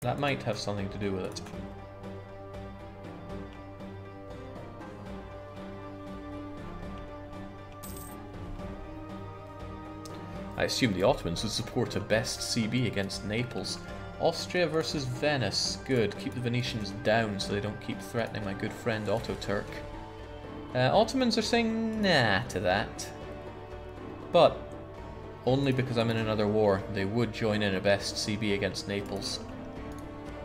That might have something to do with it. I assume the Ottomans would support a best CB against Naples. Austria versus Venice. Good. Keep the Venetians down so they don't keep threatening my good friend Otto-Turk. Ottomans are saying nah to that. But only because I'm in another war. They would join in a best CB against Naples.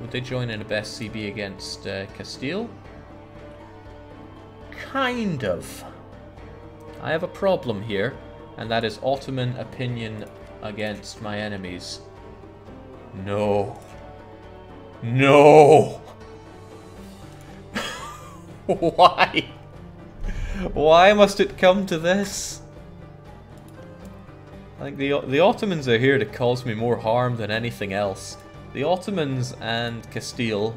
Would they join in a best CB against Castile? Kind of. I have a problem here, and that is Ottoman opinion against my enemies. No. No! Why? Why must it come to this? Like the Ottomans are here to cause me more harm than anything else. The Ottomans and Castile,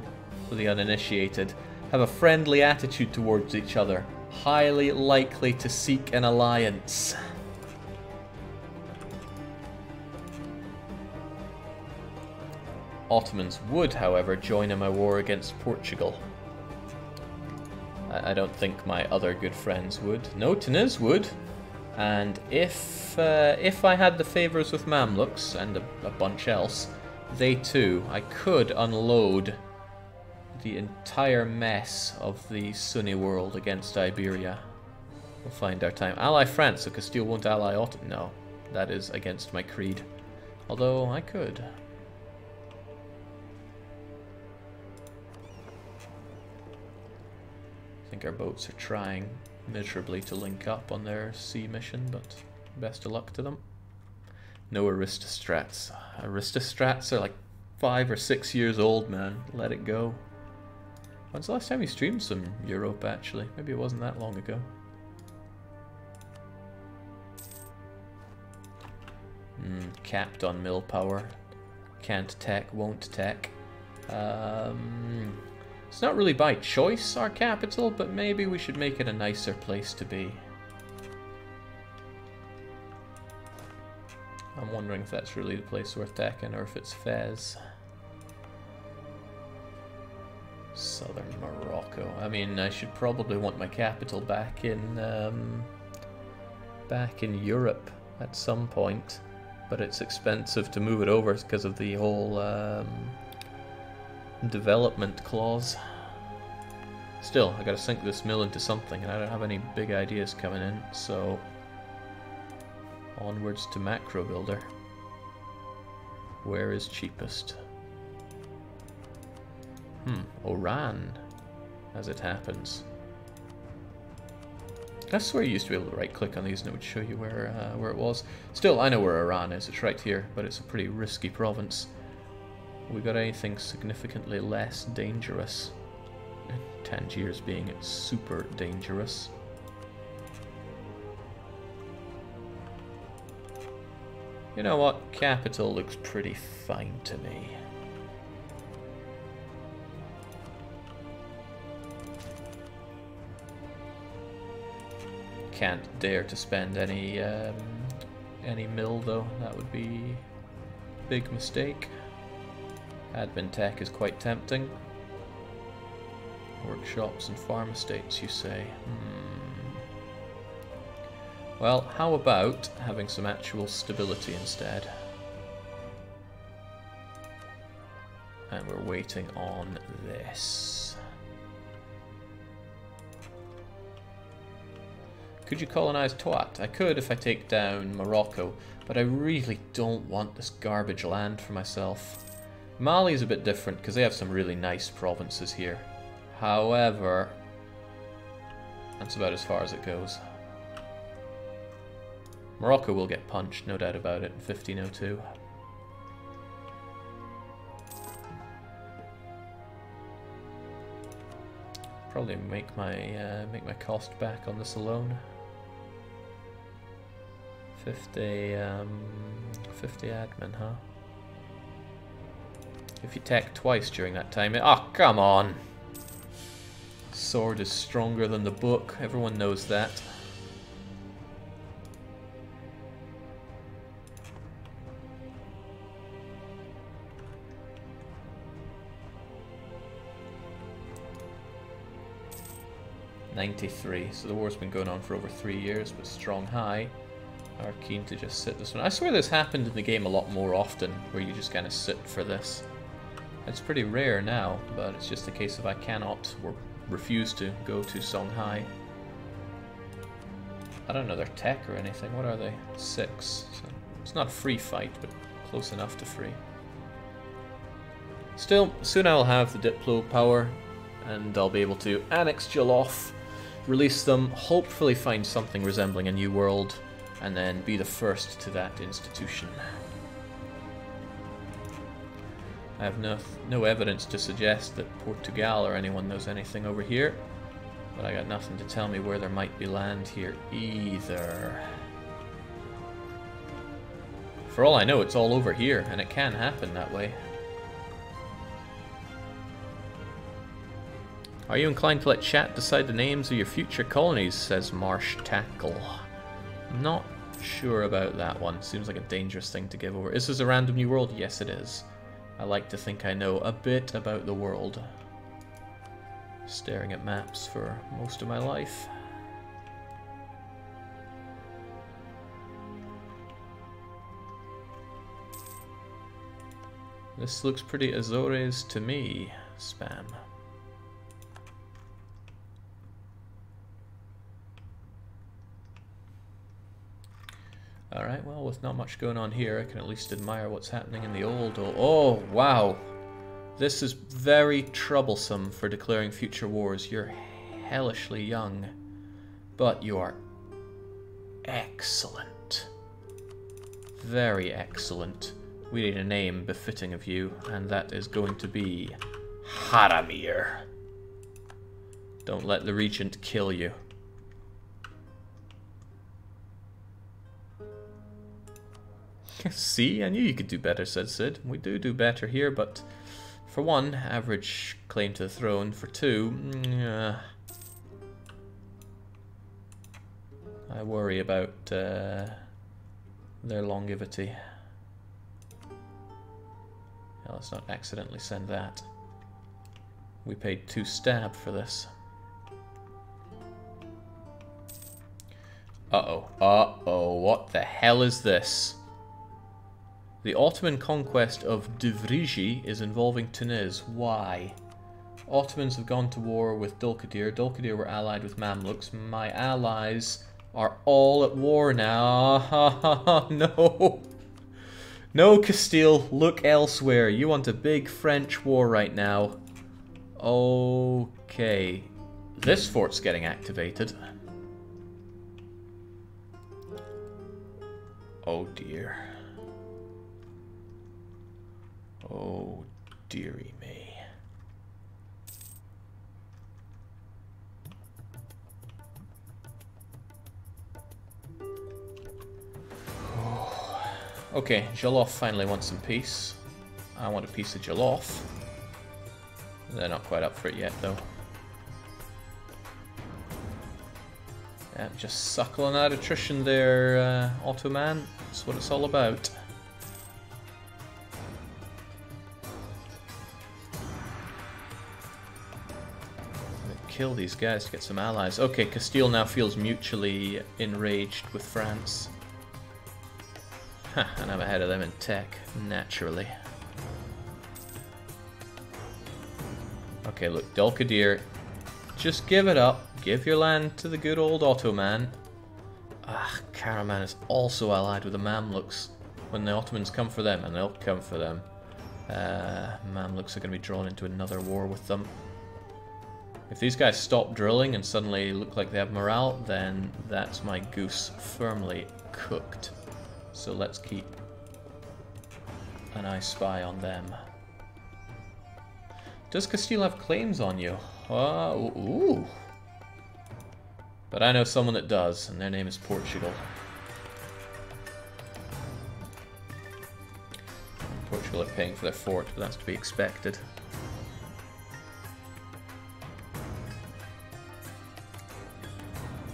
for the uninitiated, have a friendly attitude towards each other, highly likely to seek an alliance. Ottomans would, however, join in my war against Portugal. I don't think my other good friends would. No, Tunis would. And if I had the favours with Mamluks and a bunch else, they too, I could unload the entire mess of the Sunni world against Iberia. We'll find our time. Ally France, so Castile won't ally Ottoman. No, that is against my creed. Although I could. I think our boats are trying miserably to link up on their sea mission, but best of luck to them. No Aristostrats. Aristostrats are like 5 or 6 years old, man. Let it go. When's the last time we streamed some Europa, actually? Maybe it wasn't that long ago. Capped on mill power. Can't tech, won't tech. It's not really by choice, our capital, but maybe we should make it a nicer place to be. I'm wondering if that's really the place worth taking, or if it's Fez. Southern Morocco. I mean, I should probably want my capital back in Europe at some point, but it's expensive to move it over because of the whole development clause. Still, I gotta sink this mill into something, and I don't have any big ideas coming in, so onwards to macro builder. Where is cheapest? Oran, as it happens. I swear you used to be able to right click on these and it would show you where it was. Still, I know where Iran is, it's right here, but it's a pretty risky province. We got anything significantly less dangerous? Tangiers being super dangerous. You know what? Capital looks pretty fine to me. Can't dare to spend any mill though. That would be a big mistake. Admin tech is quite tempting. Workshops and farm estates, you say? Well, how about having some actual stability instead? And we're waiting on this. Could you colonize Toat? I could if I take down Morocco, but I really don't want this garbage land for myself. Mali is a bit different because they have some really nice provinces here. However, that's about as far as it goes. Morocco will get punched, no doubt about it, in 1502. Probably make my cost back on this alone. 50 admin, huh? If you tech twice during that time, oh come on! Sword is stronger than the book. Everyone knows that. 93. So the war's been going on for over 3 years, but Strong High are keen to just sit this one. I swear this happened in the game a lot more often, where you just kind of sit for this. It's pretty rare now, but it's just a case of I cannot or refuse to go to Songhai. I don't know their tech or anything. What are they? 6. So it's not a free fight, but close enough to free. Still, soon I'll have the Diplo power, and I'll be able to annex Jolof, release them, hopefully find something resembling a new world, and then be the first to that institution. I have no evidence to suggest that Portugal or anyone knows anything over here, but I got nothing to tell me where there might be land here either. For all I know, it's all over here, and it can happen that way. Are you inclined to let chat decide the names of your future colonies, says Marsh Tackle. Not sure about that one. Seems like a dangerous thing to give over. Is this a random new world? Yes, it is. I like to think I know a bit about the world. Staring at maps for most of my life. This looks pretty Azores to me. Spam. Alright, well, with not much going on here, I can at least admire what's happening in the old... Oh, wow! This is very troublesome for declaring future wars. You're hellishly young, but you are excellent. Very excellent. We need a name befitting of you, and that is going to be Haramir. Don't let the Regent kill you. See, I knew you could do better, said Sid. We do better here, but for one, average claim to the throne. For two, I worry about their longevity. Yeah, let's not accidentally send that. We paid 2 stab for this. Uh-oh. Uh-oh, what the hell is this? The Ottoman conquest of Divriji is involving Tunis. Why? Ottomans have gone to war with Dulkadir. Dulkadir were allied with Mamluks. My allies are all at war now. No. No, Castile. Look elsewhere. You want a big French war right now. Okay. This fort's getting activated. Oh dear. Oh, dearie me. Oh. Okay, Jolof finally wants some peace. I want a piece of Jolof. They're not quite up for it yet, though. Yeah, just suckling out attrition there, Ottoman. That's what it's all about. Kill these guys to get some allies. Okay, Castile now feels mutually enraged with France. And I'm ahead of them in tech, naturally. Okay, look, Dulkadir, just give it up. Give your land to the good old Ottoman. Ah, Karaman is also allied with the Mamluks. When the Ottomans come for them, and they'll come for them, Mamluks are going to be drawn into another war with them. If these guys stop drilling and suddenly look like they have morale, then that's my goose firmly cooked. So let's keep an eye spy on them. Does Castile have claims on you? Ooh. But I know someone that does, and their name is Portugal. Portugal are paying for their fort, but that's to be expected.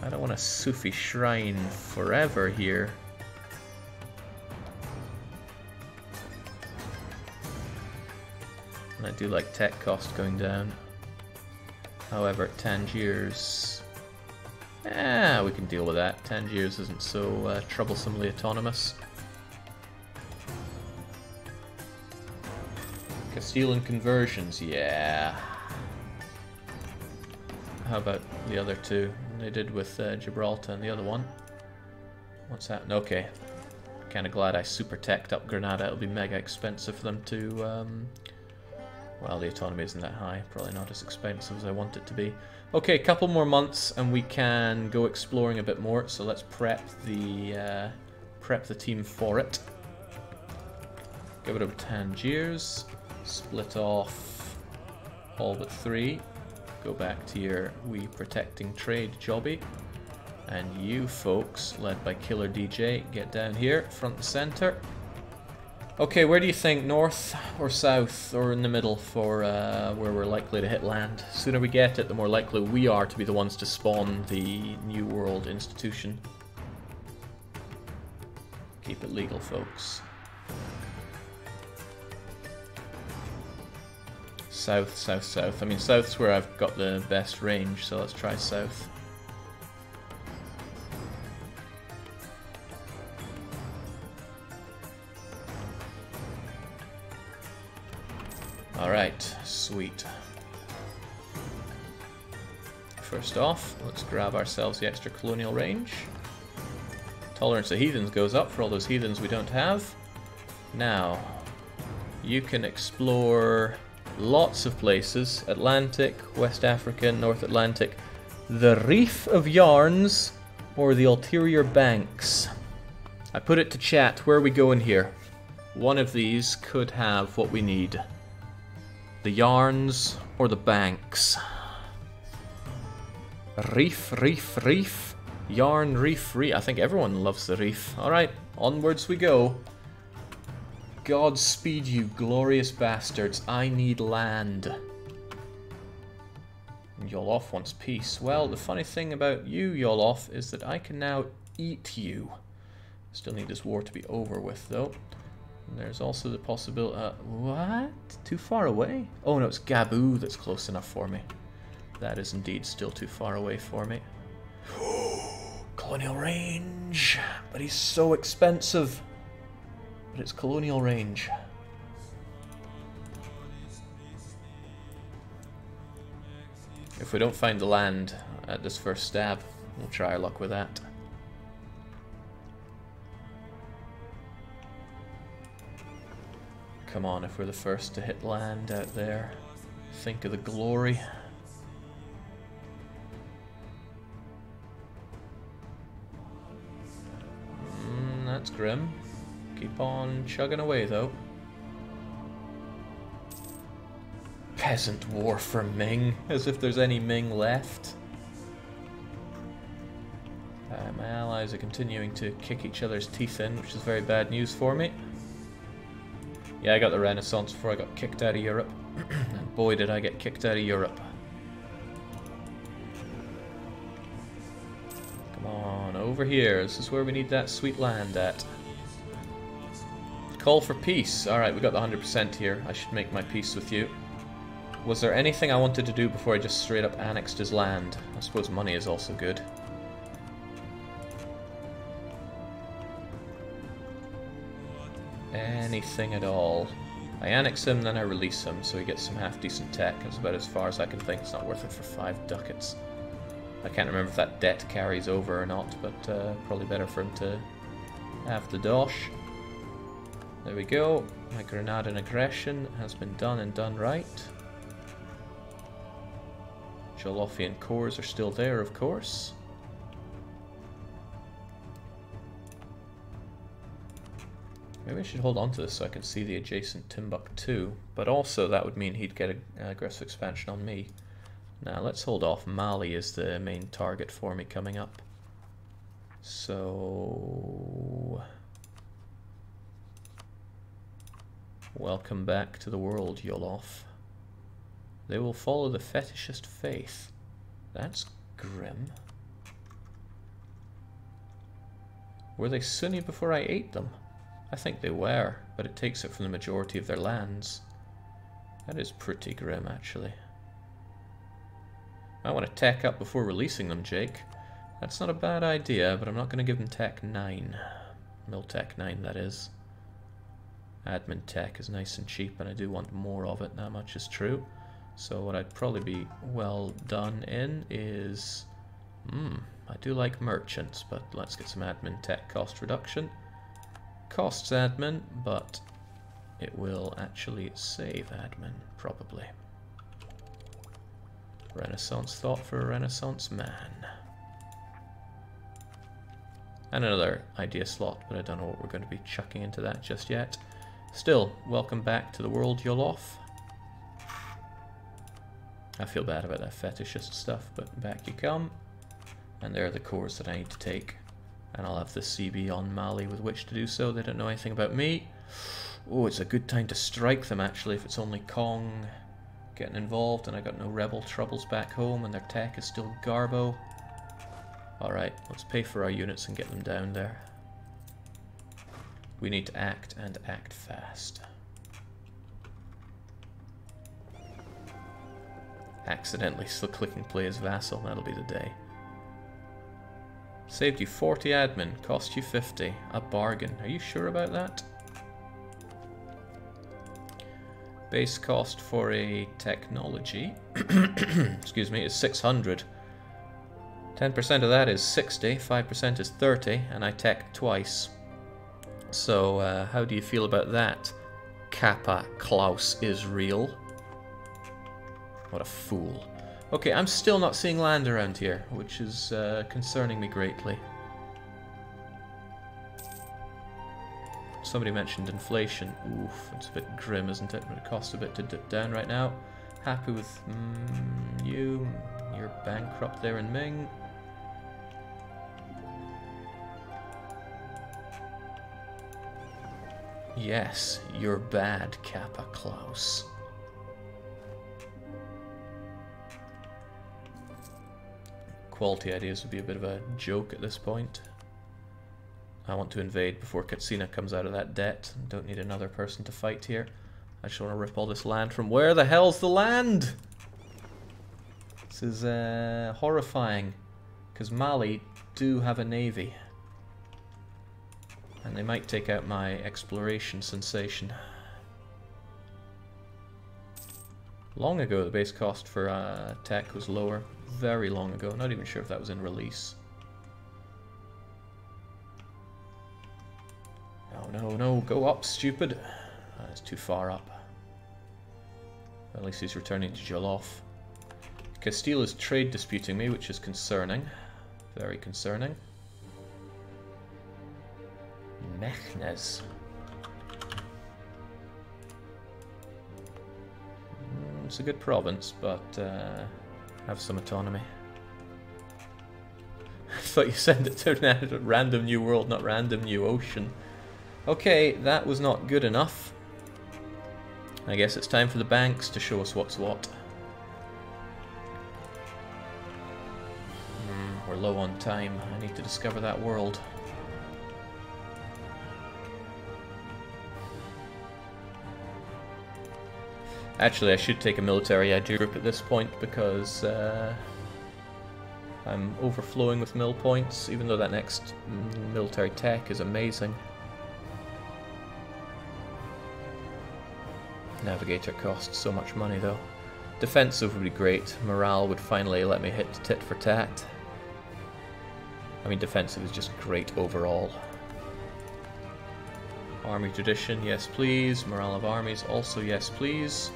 I don't want a Sufi shrine forever here. And I do like tech cost going down. However, Tangier's We can deal with that. Tangiers isn't so troublesomely autonomous. Castilian conversions, yeah. How about the other two? They did with Gibraltar and the other one. What's that? Okay. Kind of glad I super teched up Granada. It'll be mega expensive for them to... well, the autonomy isn't that high. Probably not as expensive as I want it to be. Okay, a couple more months and we can go exploring a bit more. So let's prep the team for it. Get rid of Tangiers. Split off all but 3. Go back to your wee protecting trade jobby. And you folks, led by Killer DJ, get down here, front and center. Okay, where do you think? North or south or in the middle for where we're likely to hit land? The sooner we get it, the more likely we are to be the ones to spawn the New World institution. Keep it legal, folks. South, south, south. I mean, south's where I've got the best range, so let's try south. Alright, sweet. First off, let's grab ourselves the extra colonial range. Tolerance of heathens goes up for all those heathens we don't have. Now, you can explore lots of places. Atlantic, West Africa, North Atlantic, the Reef of Yarns, or the Ulterior Banks. I put it to chat. Where are we going here? One of these could have what we need. The Yarns or the Banks. Reef, reef, reef. Yarn, reef, reef. I think everyone loves the reef. Alright, onwards we go. Godspeed, you glorious bastards. I need land. Yolof wants peace. Well, the funny thing about you, Yolof, is that I can now eat you. Still need this war to be over with, though. And there's also the possibility... what? Too far away? Oh no, it's Gaboo that's close enough for me. That is indeed still too far away for me. Colonial range! But he's so expensive. But it's colonial range. If we don't find the land at this first stab, we'll try our luck with that. Come on, if we're the first to hit land out there, think of the glory. That's grim. Keep on chugging away, though. Peasant war for Ming, as if there's any Ming left. My allies are continuing to kick each other's teeth in, which is very bad news for me. Yeah, I got the Renaissance before I got kicked out of Europe. And boy did I get kicked out of Europe. Come on, over here. This is where we need that sweet land at. Call for peace. Alright, we got the 100% here. I should make my peace with you. Was there anything I wanted to do before I just straight up annexed his land? I suppose money is also good. Anything at all. I annex him, then I release him, so he gets some half-decent tech. That's about as far as I can think. It's not worth it for 5 ducats. I can't remember if that debt carries over or not, but probably better for him to have the dosh. There we go. My Granadan aggression has been done and done right. Jolofian cores are still there, of course. Maybe I should hold on to this so I can see the adjacent Timbuktu, but also that would mean he'd get an aggressive expansion on me. Now let's hold off. Mali is the main target for me coming up. So... welcome back to the world, Yolof. They will follow the fetishist faith. That's grim. Were they Sunni before I ate them? I think they were, but it takes it from the majority of their lands. That is pretty grim, actually. I want to tech up before releasing them, Jake. That's not a bad idea, but I'm not going to give them Tech 9. Mill Tech 9, that is. Admin Tech is nice and cheap, and I do want more of it, that much is true. So what I'd probably be well done in is... I do like merchants, but let's get some admin tech cost reduction. Costs admin, but it will actually save admin, probably. Renaissance thought for a Renaissance man. And another idea slot, but I don't know what we're going to be chucking into that just yet. Still, welcome back to the world, Yolof. I feel bad about that fetishist stuff, but back you come. And there are the cores that I need to take. And I'll have the CB on Mali with which to do so. They don't know anything about me. Oh, it's a good time to strike them, actually, if it's only Kong getting involved and I got no rebel troubles back home and their tech is still garbo. Alright, let's pay for our units and get them down there. We need to act, and act fast. Accidentally still clicking play as vassal, that'll be the day. Saved you 40 admin, cost you 50. A bargain. Are you sure about that? Base cost for a technology, excuse me, is 600. 10% of that is 60, 5% is 30, and I tech twice. So, how do you feel about that? Kappa Klaus is real. What a fool. Okay, I'm still not seeing land around here, which is concerning me greatly. Somebody mentioned inflation. Oof, it's a bit grim, isn't it? But it costs a bit to dip down right now. Happy with you. You're bankrupt there in Ming. Yes, you're bad, Kappa Klaus. Quality ideas would be a bit of a joke at this point. I want to invade before Katsina comes out of that debt. Don't need another person to fight here. I just want to rip all this land from... Where the hell's the land? This is horrifying. Because Mali do have a navy. And they might take out my exploration sensation. Long ago, the base cost for tech was lower. Very long ago. Not even sure if that was in release. No, no, no. Go up, stupid. That's too far up. At least he's returning to Jolof. Castile is trade disputing me, which is concerning. Very concerning. Mechnes. It's a good province, but have some autonomy. I thought you sent it to random new world, not random new ocean. Okay, that was not good enough. I guess it's time for the banks to show us what's what. We're low on time. I need to discover that world. Actually, I should take a military edge group at this point because I'm overflowing with mill points, even though that next military tech is amazing. Navigator costs so much money though. Defensive would be great. Morale would finally let me hit tit for tat. I mean, defensive is just great overall. Army tradition, yes please. Morale of armies, also yes please.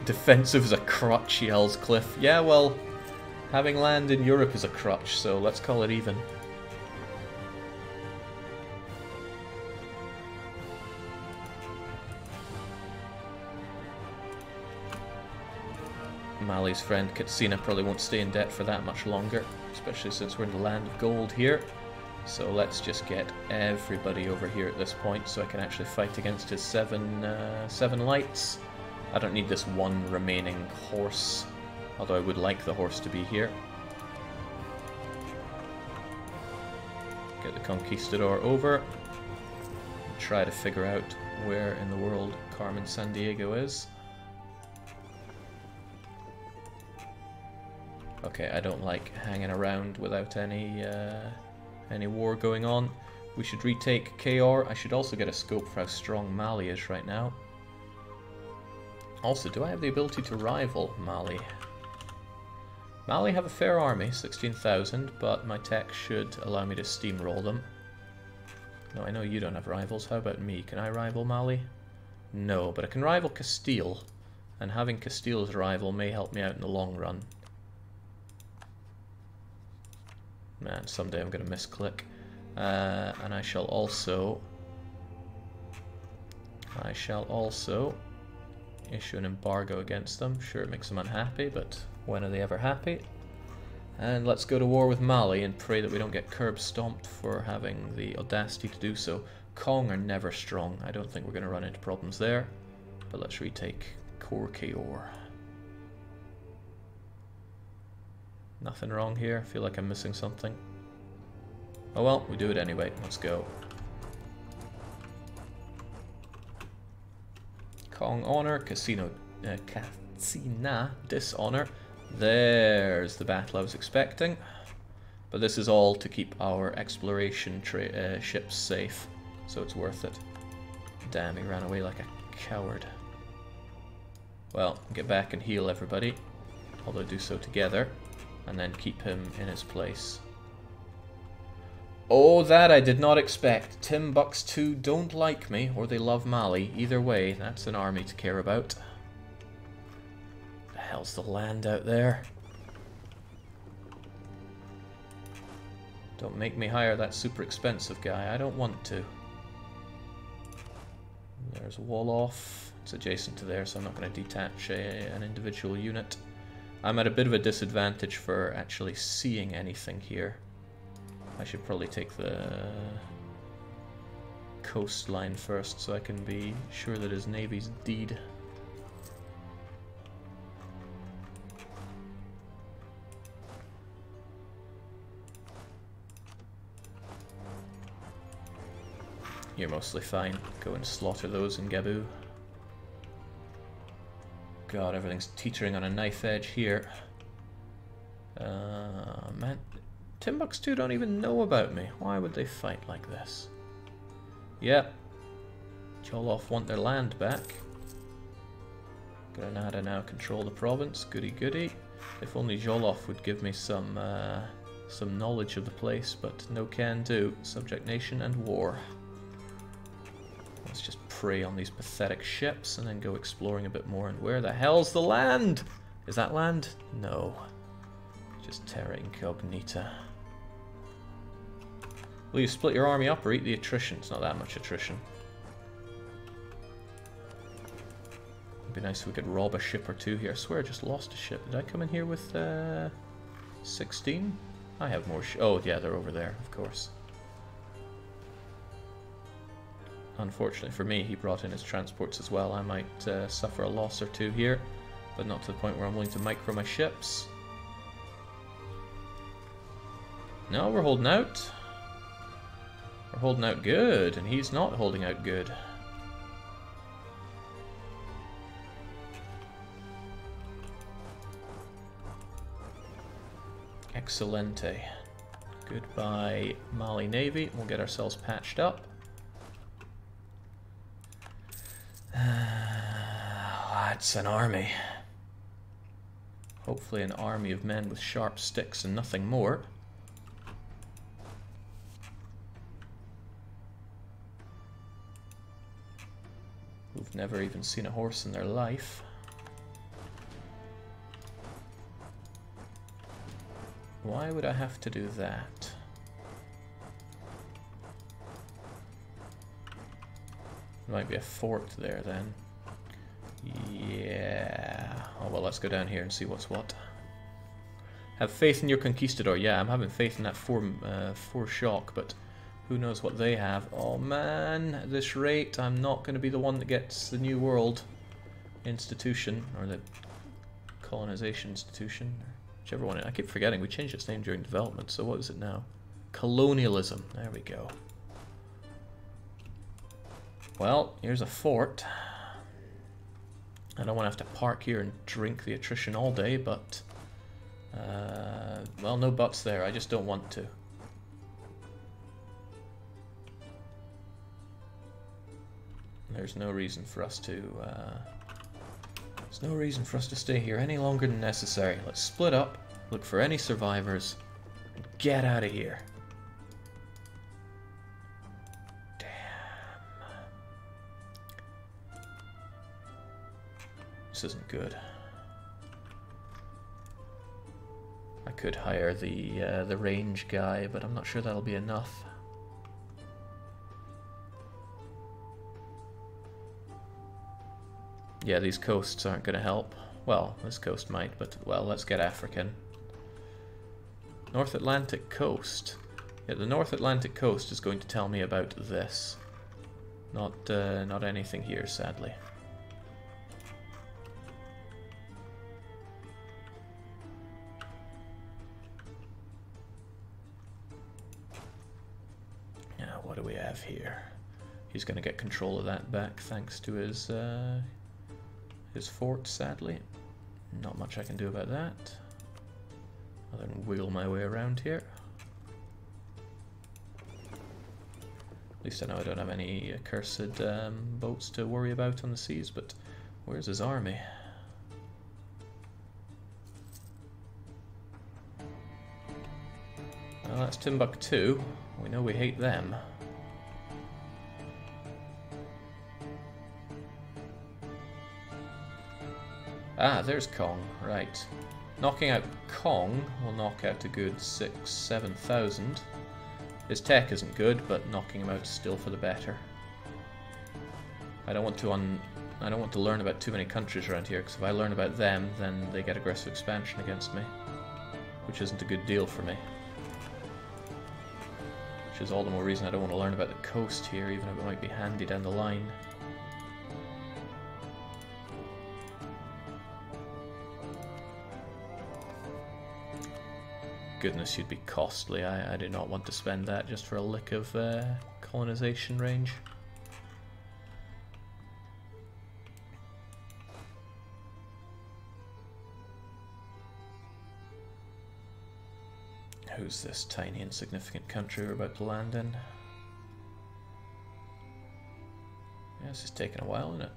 Defensive is a crutch, yells Cliff. Yeah, well, having land in Europe is a crutch, so let's call it even. Mali's friend Katsina probably won't stay in debt for that much longer, especially since we're in the land of gold here. So let's just get everybody over here at this point so I can actually fight against his seven lights. I don't need this one remaining horse, although I would like the horse to be here. Get the Conquistador over. And try to figure out where in the world Carmen Sandiego is. Okay, I don't like hanging around without any war going on. We should retake KR. I should also get a scope for how strong Mali is right now. Also, do I have the ability to rival Mali? Mali have a fair army, 16,000, but my tech should allow me to steamroll them. No, I know you don't have rivals. How about me? Can I rival Mali? No, but I can rival Castile. And having Castile as a rival may help me out in the long run. Man, someday I'm going to misclick. And I shall also issue an embargo against them. Sure, it makes them unhappy, but when are they ever happy? And let's go to war with Mali and pray that we don't get curb stomped for having the audacity to do so. Kong are never strong. I don't think we're going to run into problems there. But let's retake Korkeor. Nothing wrong here. I feel like I'm missing something. Oh well, we do it anyway. Let's go. Kong honor, Casino, Katsina dishonor. There's the battle I was expecting. But this is all to keep our exploration ships safe, so it's worth it. Damn, he ran away like a coward. Well, get back and heal everybody, although do so together, and then keep him in his place. Oh, that I did not expect. Timbuktu don't like me, or they love Mali. Either way, that's an army to care about. The hell's the land out there? Don't make me hire that super expensive guy. I don't want to. There's Wolof. It's adjacent to there, so I'm not going to detach an individual unit. I'm at a bit of a disadvantage for actually seeing anything here. I should probably take the coastline first so I can be sure that his navy's dead. You're mostly fine. Go and slaughter those in Gabu. God, everything's teetering on a knife edge here. Man, Timbuktu don't even know about me. Why would they fight like this? Yep. Jolof want their land back. Granada now control the province. Goody goody. If only Jolof would give me some knowledge of the place, but no can do. Subject nation and war. Let's just prey on these pathetic ships and then go exploring a bit more. And where the hell's the land? Is that land? No. Just terra incognita. Will you split your army up or eat the attrition? It's not that much attrition. It'd be nice if we could rob a ship or two here. I swear I just lost a ship. Did I come in here with 16? I have more oh yeah, they're over there, of course. Unfortunately for me, he brought in his transports as well. I might suffer a loss or two here, but not to the point where I'm willing to micro my ships. No, we're holding out. We're holding out good, and he's not holding out good. Excelente. Goodbye, Mali Navy. We'll get ourselves patched up. That's an army. Hopefully an army of men with sharp sticks and nothing more. Who've never even seen a horse in their life. Why would I have to do that? There might be a fort there then. Yeah. Oh well, let's go down here and see what's what. Have faith in your conquistador. Yeah, I'm having faith in that four shock, but who knows what they have. Oh man, at this rate, I'm not going to be the one that gets the New World institution, or the colonization institution, whichever one. I keep forgetting, we changed its name during development, so what is it now? Colonialism. There we go. Well, here's a fort. I don't want to have to park here and drink the attrition all day, but Well, no buts there. I just don't want to. There's no reason for us to. There's no reason for us to stay here any longer than necessary. Let's split up, look for any survivors, and get out of here. Damn. This isn't good. I could hire the range guy, but I'm not sure that'll be enough. Yeah, these coasts aren't going to help. Well, this coast might, but, well, let's get African. North Atlantic coast. Yeah, the North Atlantic coast is going to tell me about this. Not anything here, sadly. Yeah, what do we have here? He's going to get control of that back thanks to his fort, sadly. Not much I can do about that. I'll then wiggle my way around here. At least I know I don't have any accursed boats to worry about on the seas, but where's his army? Well, that's Timbuktu. We know we hate them. Ah, there's Kong, right. Knocking out Kong will knock out a good 6,000-7,000. His tech isn't good, but knocking him out is still for the better. I don't want to learn about too many countries around here, because if I learn about them, then they get aggressive expansion against me, which isn't a good deal for me. Which is all the more reason I don't want to learn about the coast here, even if it might be handy down the line. Goodness, you'd be costly. I do not want to spend that just for a lick of colonization range. Who's this tiny insignificant country we're about to land in? Yeah, this is taking a while, isn't it?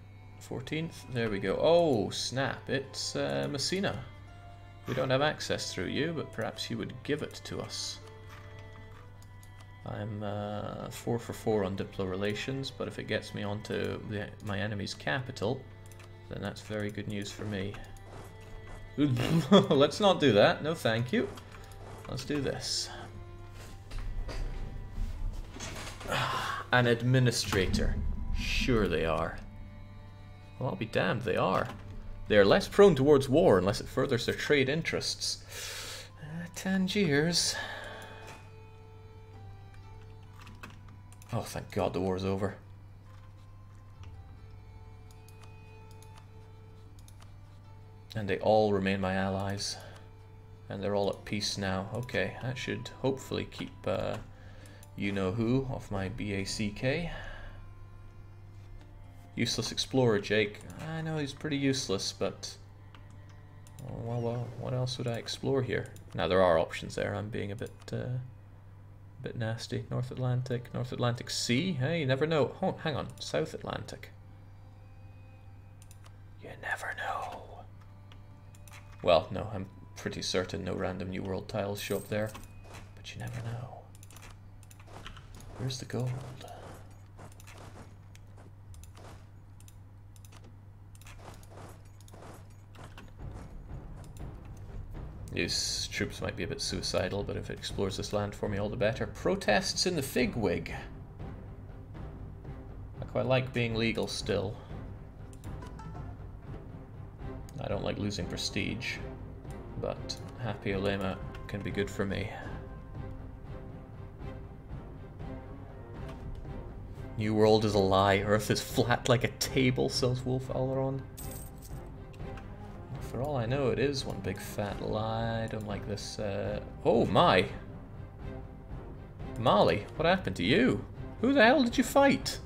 14th? There we go. Oh, snap. It's Messina. We don't have access through you, but perhaps you would give it to us. I'm 4 for 4 on Diplo relations, but if it gets me onto my enemy's capital, then that's very good news for me. Let's not do that. No, thank you. Let's do this. An administrator. Sure they are. Well, I'll be damned, they are. They are less prone towards war unless it furthers their trade interests. Tangiers. Oh, thank God the war's over. And they all remain my allies. And they're all at peace now. Okay, that should hopefully keep you-know-who off my BACK. Useless explorer, Jake. I know he's pretty useless, but... well, what else would I explore here? Now, there are options there. I'm being a bit nasty. North Atlantic Sea? Hey, you never know. Oh, hang on. South Atlantic. You never know. Well, no, I'm pretty certain no random New World tiles show up there. But you never know. Where's the gold? These troops might be a bit suicidal, but if it explores this land for me, all the better. Protests in the Figwig. I quite like being legal still. I don't like losing prestige, but happy Olema can be good for me. New World is a lie. Earth is flat like a table, says Wolf Alaron. For all I know, it is one big fat lie. I don't like this. Oh my! Mali, what happened to you? Who the hell did you fight?